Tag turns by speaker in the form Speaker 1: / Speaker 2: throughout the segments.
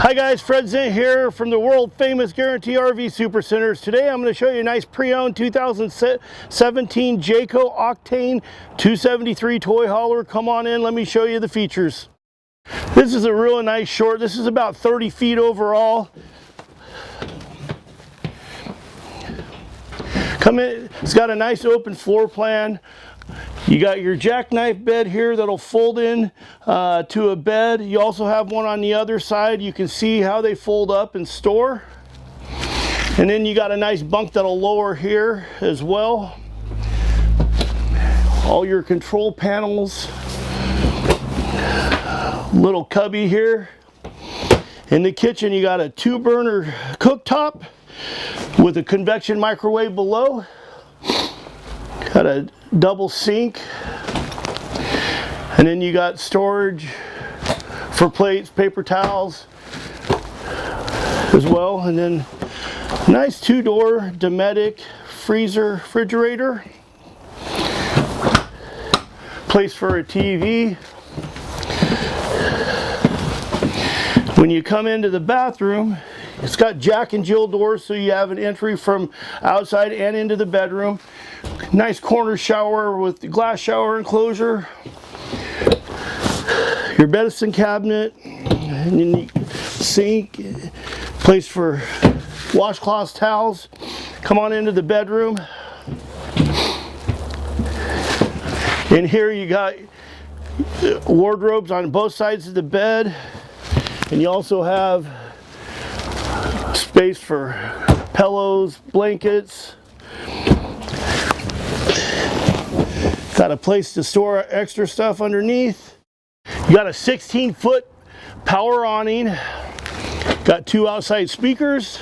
Speaker 1: Hi guys, Fred Zint here from the world famous Guaranty RV Super Centers. Today I'm going to show you a nice pre-owned 2017 Jayco Octane 273 toy hauler. Come on in, let me show you the features. This is a really nice short. This is about 30 feet overall. Come in, it's got a nice open floor plan. You got your jackknife bed here that'll fold in to a bed. You also have one on the other side. You can see how they fold up and store. And then you got a nice bunk that'll lower here as well. All your control panels. Little cubby here. In the kitchen you got a 2-burner cooktop with a convection microwave below. Got a double sink, and then you got storage for plates, paper towels as well, and then nice 2-door Dometic freezer refrigerator, place for a TV. When you come into the bathroom, it's got Jack and Jill doors, so you have an entry from outside and into the bedroom. Nice corner shower with the glass shower enclosure. Your medicine cabinet, and then the sink, place for washcloths, towels. Come on into the bedroom. In here you got wardrobes on both sides of the bed, and you also have space for pillows, blankets. Got a place to store extra stuff underneath. You got a 16-foot power awning. Got 2 outside speakers.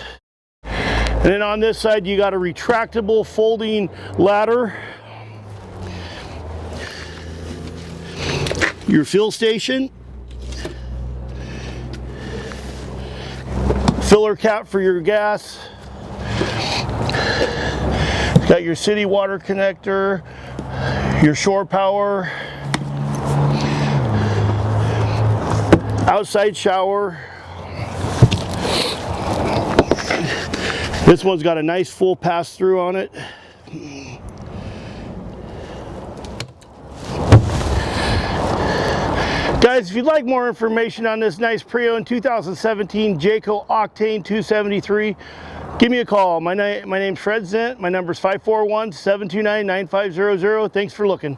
Speaker 1: And then on this side you got a retractable folding ladder. Your fill station. Filler cap for your gas. Got your city water connector, your shore power, outside shower. This one's got a nice full pass-through on it. Guys, if you'd like more information on this nice pre-owned 2017 Jayco Octane 273, give me a call. My name's Fred Zint. My number's 541-729-9500. Thanks for looking.